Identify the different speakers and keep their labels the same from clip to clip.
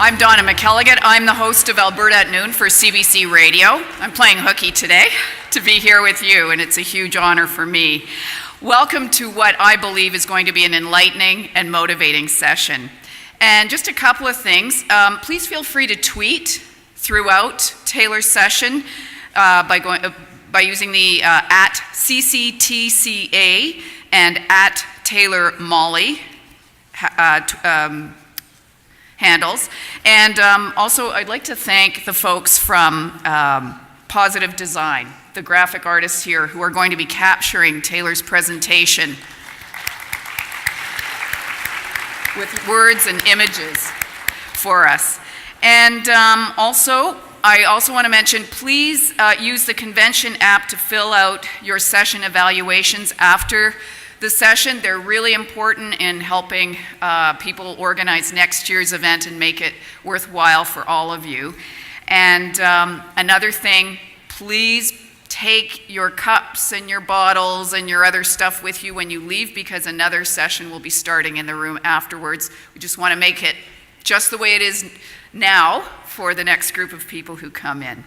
Speaker 1: I'm Donna McElligott. I'm the host of Alberta at Noon for CBC Radio. I'm playing hooky today to be here with you, and it's a huge honor for me. Welcome to what I believe is going to be an enlightening and motivating session. And just a couple of things. Please feel free to tweet throughout Taylor's session by using the at CCTCA and at Taylor Molly handles. And also, I'd like to thank the folks from Positive Design, the graphic artists here who are going to be capturing Taylor's presentation with words and images for us. And I also want to mention, please use the convention app to fill out your session evaluations after the session. They're really important in helping people organize next year's event and make it worthwhile for all of you. And another thing, please take your cups and your bottles and your other stuff with you when you leave, because another session will be starting in the room afterwards. We just want to make it just the way it is now for the next group of people who come in.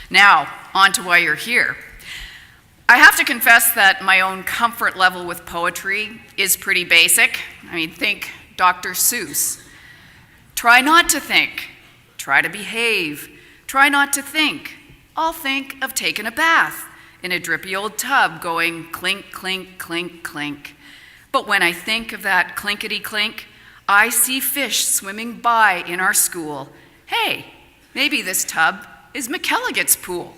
Speaker 1: Now, on to why you're here. I have to confess that my own comfort level with poetry is pretty basic. I mean, think Dr. Seuss. Try not to think. Try to behave. Try not to think. I'll think of taking a bath in a drippy old tub going clink, clink, clink, clink. But when I think of that clinkety clink, I see fish swimming by in our school. Hey, maybe this tub is McElligott's pool.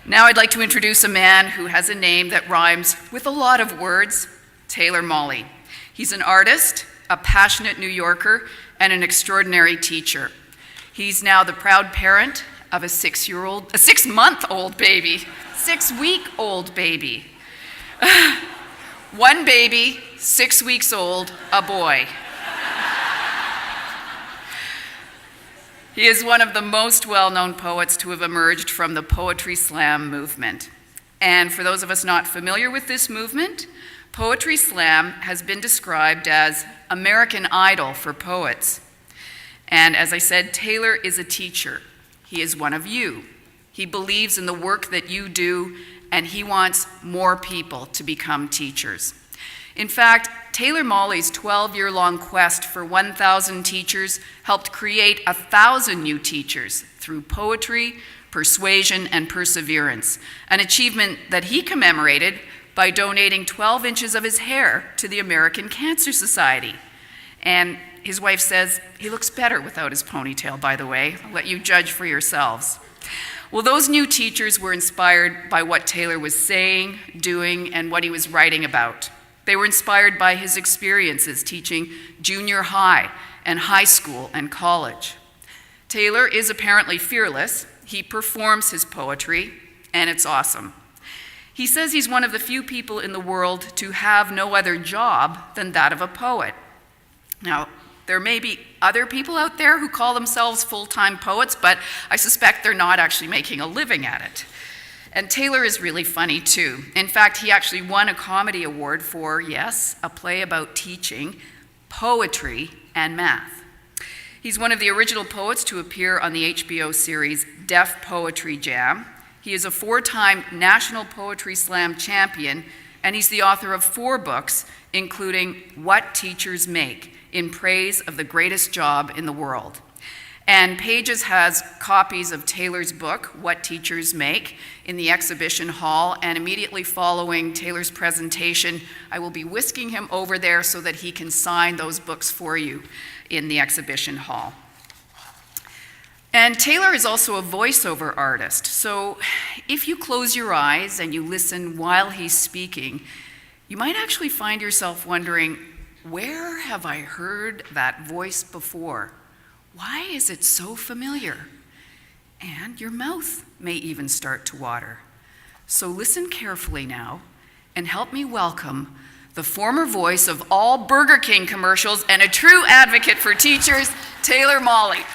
Speaker 1: Now I'd like to introduce a man who has a name that rhymes with a lot of words, Taylor Molly. He's an artist, a passionate New Yorker, and an extraordinary teacher. He's now the proud parent of a 6-month-old baby, 6-week-old baby. One baby, 6 weeks old, a boy. He is one of the most well-known poets to have emerged from the Poetry Slam movement. And for those of us not familiar with this movement, Poetry Slam has been described as American Idol for poets. And as I said, Taylor is a teacher. He is one of you. He believes in the work that you do, and he wants more people to become teachers. In fact, Taylor Molly's 12-year-long quest for 1,000 teachers helped create 1,000 new teachers through poetry, persuasion, and perseverance, an achievement that he commemorated by donating 12 inches of his hair to the American Cancer Society. And his wife says he looks better without his ponytail, by the way. I'll let you judge for yourselves. Well, those new teachers were inspired by what Taylor was saying, doing, and what he was writing about. They were inspired by his experiences teaching junior high and high school and college. Taylor is apparently fearless. He performs his poetry, and it's awesome. He says he's one of the few people in the world to have no other job than that of a poet. Now, there may be other people out there who call themselves full-time poets, but I suspect they're not actually making a living at it. And Taylor is really funny too. In fact, he actually won a comedy award for, yes, a play about teaching poetry and math. He's one of the original poets to appear on the HBO series Def Poetry Jam. He is a 4-time National Poetry Slam champion, and he's the author of 4 books, including What Teachers Make, in praise of the greatest job in the world. And Pages has copies of Taylor's book, What Teachers Make, in the exhibition hall, and immediately following Taylor's presentation, I will be whisking him over there so that he can sign those books for you in the exhibition hall. And Taylor is also a voiceover artist, so if you close your eyes and you listen while he's speaking, you might actually find yourself wondering, where have I heard that voice before? Why is it so familiar? And your mouth may even start to water. So listen carefully now and help me welcome the former voice of all Burger King commercials and a true advocate for teachers, Taylor Molly.